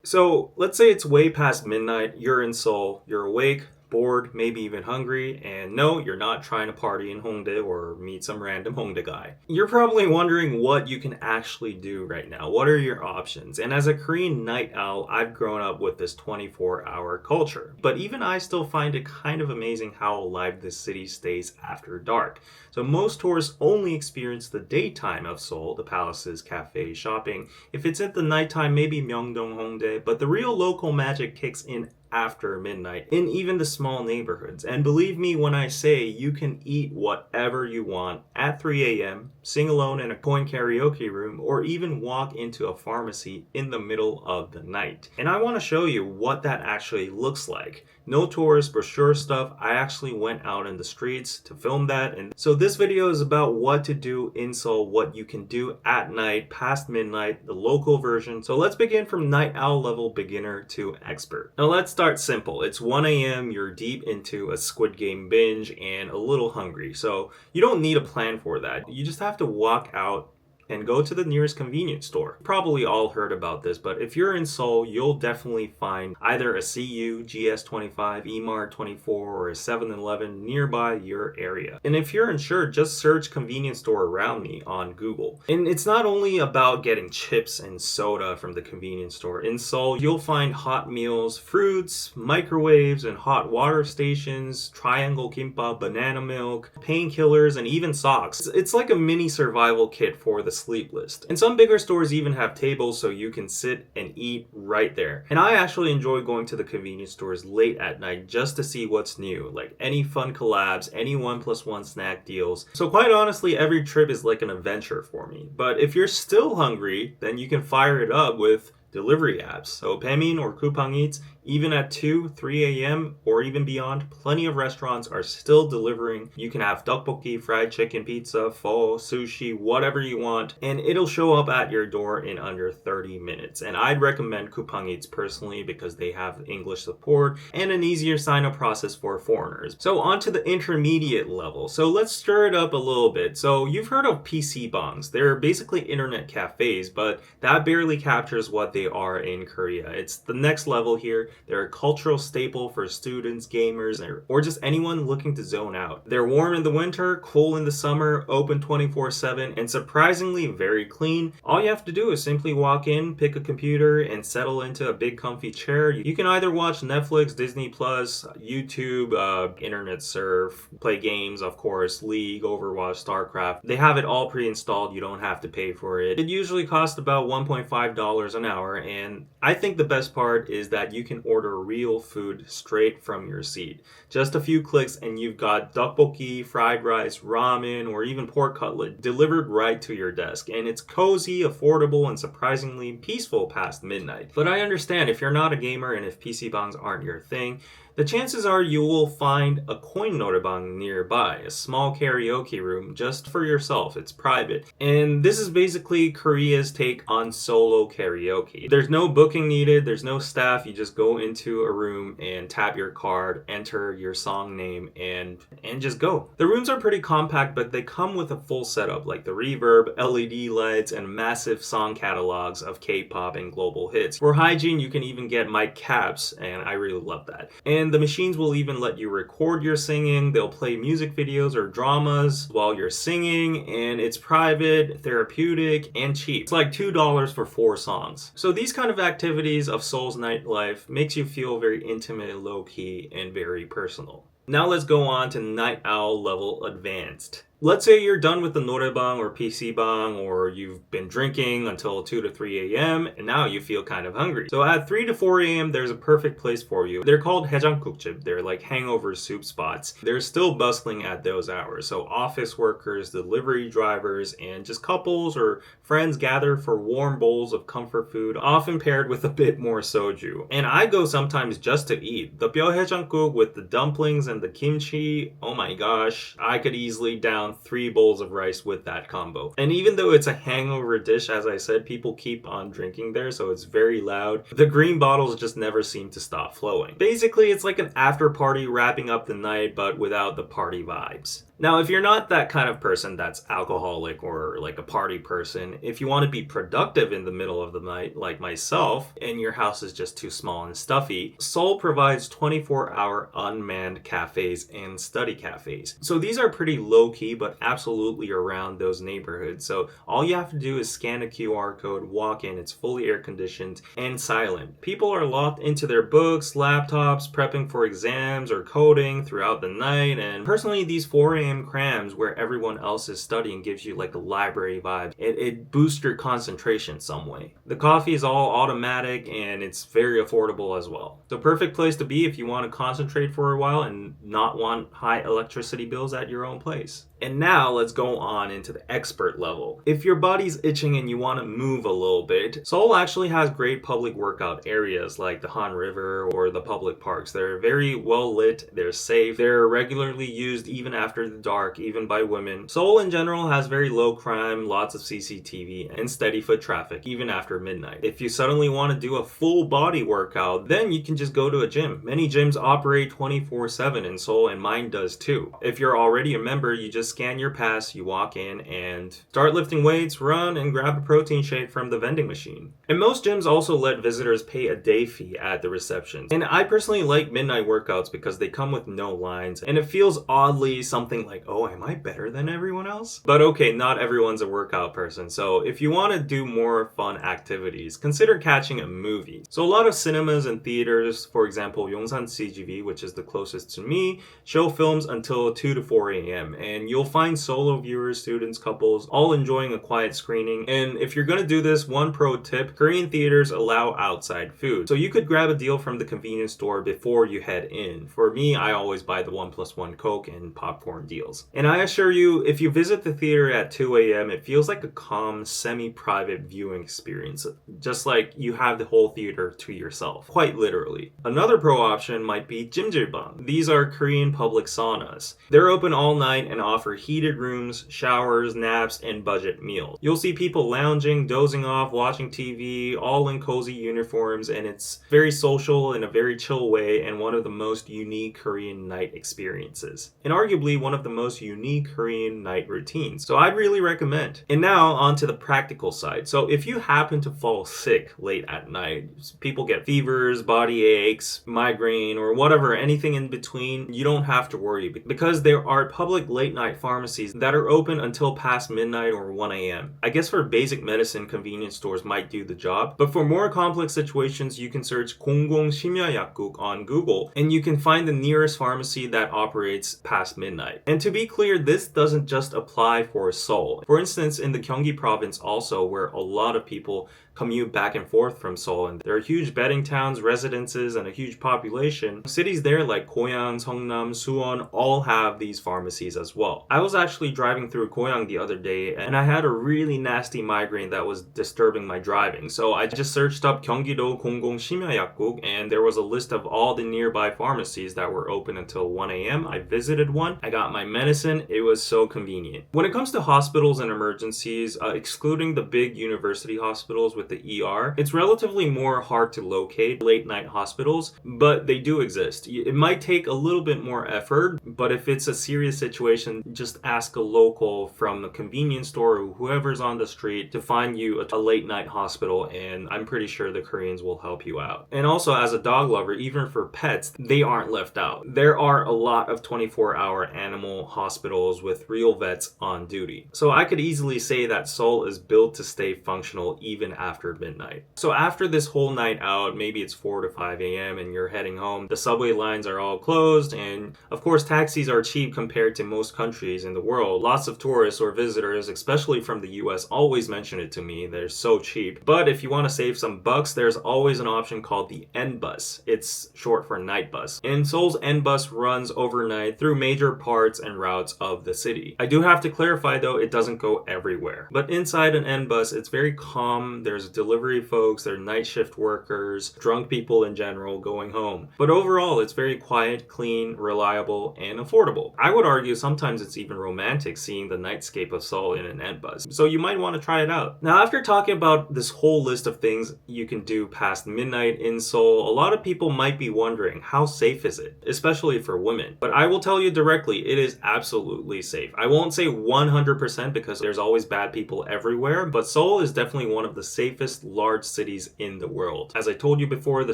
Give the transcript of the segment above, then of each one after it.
So let's say it's way past midnight, you're in Seoul, you're awake, bored, maybe even hungry, and no, you're not trying to party in Hongdae or meet some random Hongdae guy. You're probably wondering what you can actually do right now. What are your options? And as a Korean night owl, I've grown up with this 24-hour culture. But even I still find it kind of amazing how alive this city stays after dark. So most tourists only experience the daytime of Seoul, the palaces, cafes, shopping. If it's at the nighttime, maybe Myeongdong, Hongdae, but the real local magic kicks in after midnight in even the small neighborhoods. And believe me when I say you can eat whatever you want at 3 a.m., sing alone in a coin karaoke room, or even walk into a pharmacy in the middle of the night. And I want to show you what that actually looks like. No tourist brochure stuff. I actually went out in the streets to film that. And so this video is about what to do in Seoul, what you can do at night, past midnight, the local version. So let's begin from night owl level beginner to expert. Now let's start simple. It's 1 a.m. You're deep into a Squid Game binge and a little hungry. So you don't need a plan for that. You just have to walk out and go to the nearest convenience store. Probably all heard about this, but if you're in Seoul, you'll definitely find either a CU, GS25, EMART 24, or a 7-Eleven nearby your area. And if you're unsure, just search convenience store around me on Google. And it's not only about getting chips and soda from the convenience store. In Seoul, you'll find hot meals, fruits, microwaves, and hot water stations, triangle kimbap, banana milk, painkillers, and even socks. It's like a mini survival kit for the sleep list. And some bigger stores even have tables so you can sit and eat right there. And I actually enjoy going to the convenience stores late at night just to see what's new, like any fun collabs, any 1+1 snack deals. So quite honestly, every trip is like an adventure for me. But if you're still hungry, then you can fire it up with delivery apps. So Baemin or Coupang Eats, even at 2, 3 a.m. or even beyond, plenty of restaurants are still delivering. You can have tteokbokki, fried chicken, pizza, pho, sushi, whatever you want, and it'll show up at your door in under 30 minutes. And I'd recommend Coupang Eats personally because they have English support and an easier sign-up process for foreigners. So on to the intermediate level. So let's stir it up a little bit. So you've heard of Bangs. They're basically internet cafes, but that barely captures what they are in Korea. It's the next level here. They're a cultural staple for students, gamers, or just anyone looking to zone out. They're warm in the winter, cool in the summer, open 24/7, and surprisingly very clean. All you have to do is simply walk in, pick a computer, and settle into a big comfy chair. You can either watch Netflix, Disney+, YouTube, internet surf, play games, of course, League, Overwatch, StarCraft. They have it all pre-installed. You don't have to pay for it. It usually costs about $1.5 an hour, and I think the best part is that you can order real food straight from your seat. Just a few clicks and you've got tteokbokki, fried rice, ramen, or even pork cutlet delivered right to your desk. And it's cozy, affordable, and surprisingly peaceful past midnight. But I understand if you're not a gamer and if Bangs aren't your thing, the chances are you will find a coin Noraebang nearby, a small karaoke room just for yourself. It's private. And this is basically Korea's take on solo karaoke. There's no booking needed, there's no staff, you just go into a room and tap your card, enter your song name, and just go. The rooms are pretty compact, but they come with a full setup like the reverb, LED lights, and massive song catalogs of K-pop and global hits. For hygiene, you can even get mic caps, and I really love that. And the machines will even let you record your singing. They'll play music videos or dramas while you're singing, and it's private, therapeutic, and cheap. It's like $2 for 4 songs. So these kind of activities of Seoul's nightlife makes you feel very intimate, low-key, and very personal. Now let's go on to night owl level advanced. Let's say you're done with the Noraebang or Bang, or you've been drinking until 2 to 3 a.m. and now you feel kind of hungry. So at 3 to 4 a.m. there's a perfect place for you. They're called Jjimjilbang. They're like Hangover Soup spots. They're still bustling at those hours. So office workers, delivery drivers, and just couples or friends gather for warm bowls of comfort food, often paired with a bit more soju. And I go sometimes just to eat. The Jjimjilbang with the dumplings and the kimchi, oh my gosh, I could easily down 3 bowls of rice with that combo. And even though it's a hangover dish, as I said, people keep on drinking there, so it's very loud. The green bottles just never seem to stop flowing. Basically, it's like an after party wrapping up the night, but without the party vibes. Now, if you're not that kind of person that's alcoholic or like a party person, if you want to be productive in the middle of the night, like myself, and your house is just too small and stuffy, Seoul provides 24-hour unmanned cafes and study cafes. So these are pretty low-key, but absolutely around those neighborhoods. So all you have to do is scan a QR code, walk in, it's fully air-conditioned and silent. People are locked into their books, laptops, prepping for exams or coding throughout the night, and personally, these 4 a.m. crams where everyone else is studying gives you like a library vibe. It boosts your concentration some way. The coffee is all automatic and it's very affordable as well. The perfect place to be if you want to concentrate for a while and not want high electricity bills at your own place. And now let's go on into the expert level. If your body's itching and you want to move a little bit, Seoul actually has great public workout areas like the Han River or the public parks. They're very well lit, they're safe, they're regularly used even after the dark, even by women. Seoul in general has very low crime, lots of CCTV, and steady foot traffic even after midnight. If you suddenly want to do a full body workout, then you can just go to a gym. Many gyms operate 24/7 in Seoul and mine does too. If you're already a member, you just scan your pass, you walk in and start lifting weights, run, and grab a protein shake from the vending machine. And most gyms also let visitors pay a day fee at the reception. And I personally like midnight workouts because they come with no lines, and it feels oddly something like, oh, am I better than everyone else? But okay, not everyone's a workout person, so if you want to do more fun activities, consider catching a movie. So a lot of cinemas and theaters, for example, Yongsan CGV, which is the closest to me, show films until 2 to 4 a.m. and you'll find solo viewers, students, couples, all enjoying a quiet screening. And if you're gonna do this, one pro tip, Korean theaters allow outside food. So you could grab a deal from the convenience store before you head in. For me, I always buy the 1+1 Coke and popcorn deals. And I assure you, if you visit the theater at 2 a.m., it feels like a calm, semi-private viewing experience. Just like you have the whole theater to yourself, quite literally. Another pro option might be Jjimjilbang. These are Korean public saunas. They're open all night and offer heated rooms, showers, naps, and budget meals. You'll see people lounging, dozing off, watching TV, all in cozy uniforms, and it's very social in a very chill way and one of the most unique Korean night experiences. And arguably one of the most unique Korean night routines. So I'd really recommend. And now on to the practical side. So if you happen to fall sick late at night, people get fevers, body aches, migraine, or whatever, anything in between, you don't have to worry because there are public late night pharmacies that are open until past midnight or 1 a.m. I guess for basic medicine, convenience stores might do the job, but for more complex situations, you can search 공공심야약국 on Google and you can find the nearest pharmacy that operates past midnight. And to be clear, this doesn't just apply for Seoul. For instance, in the Gyeonggi province also, where a lot of people commute back and forth from Seoul, and there are huge betting towns, residences, and a huge population. Cities there like Goyang, Seongnam, Suwon all have these pharmacies as well. I was actually driving through Goyang the other day and I had a really nasty migraine that was disturbing my driving. So I just searched up Gyeonggi-do 공공심야약국 and there was a list of all the nearby pharmacies that were open until 1 a.m. I visited one, I got my medicine, it was so convenient. When it comes to hospitals and emergencies, excluding the big university hospitals with the ER, it's relatively more hard to locate late night hospitals, but they do exist. It might take a little bit more effort, but if it's a serious situation, just ask a local from the convenience store or whoever's on the street to find you a late night hospital, and I'm pretty sure the Koreans will help you out. And also, as a dog lover, even for pets, they aren't left out. There are a lot of 24-hour animal hospitals with real vets on duty. So I could easily say that Seoul is built to stay functional even after midnight. So after this whole night out, maybe it's 4 to 5 a.m. and you're heading home, the subway lines are all closed, and of course taxis are cheap compared to most countries in the world. Lots of tourists or visitors, especially from the US, always mention it to me. They're so cheap. But if you want to save some bucks, there's always an option called the NBUS. It's short for night bus. And Seoul's NBUS runs overnight through major parts and routes of the city. I do have to clarify though, it doesn't go everywhere. But inside an NBUS, it's very calm. There's drivers, delivery folks, they're night shift workers, drunk people in general going home. But overall, it's very quiet, clean, reliable, and affordable. I would argue sometimes it's even romantic seeing the nightscape of Seoul in an NBUS. So you might want to try it out. Now, after talking about this whole list of things you can do past midnight in Seoul, a lot of people might be wondering, how safe is it? Especially for women. But I will tell you directly, it is absolutely safe. I won't say 100% because there's always bad people everywhere, but Seoul is definitely one of the safest large cities in the world. As I told you before, the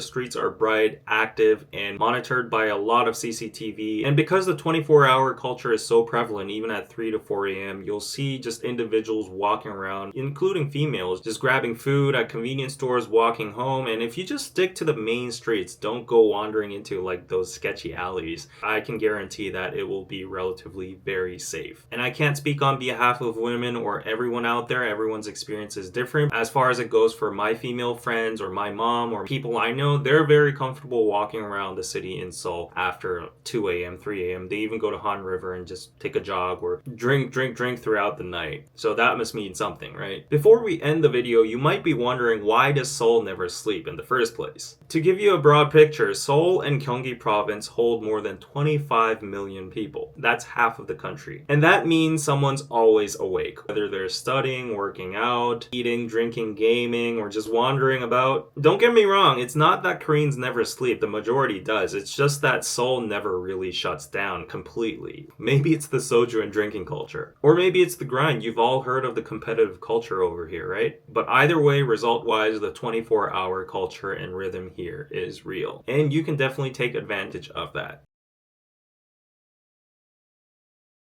streets are bright, active, and monitored by a lot of CCTV. And because the 24-hour culture is so prevalent, even at 3 to 4 a.m., you'll see just individuals walking around, including females, just grabbing food at convenience stores, walking home. And if you just stick to the main streets, don't go wandering into like those sketchy alleys, I can guarantee that it will be relatively very safe. And I can't speak on behalf of women or everyone out there. Everyone's experience is different. As far as it goes for my female friends or my mom or people I know, they're very comfortable walking around the city in Seoul after 2 a.m., 3 a.m. They even go to Han River and just take a jog or drink throughout the night. So that must mean something, right? Before we end the video, you might be wondering, why does Seoul never sleep in the first place? To give you a broad picture, Seoul and Gyeonggi province hold more than 25 million people. That's half of the country. And that means someone's always awake, whether they're studying, working out, eating, drinking, gaming, or just wandering about. Don't get me wrong, it's not that Koreans never sleep, the majority does. It's just that Seoul never really shuts down completely. Maybe it's the soju and drinking culture. Or maybe it's the grind. You've all heard of the competitive culture over here, right? But either way, result-wise, the 24-hour culture and rhythm here is real. And you can definitely take advantage of that.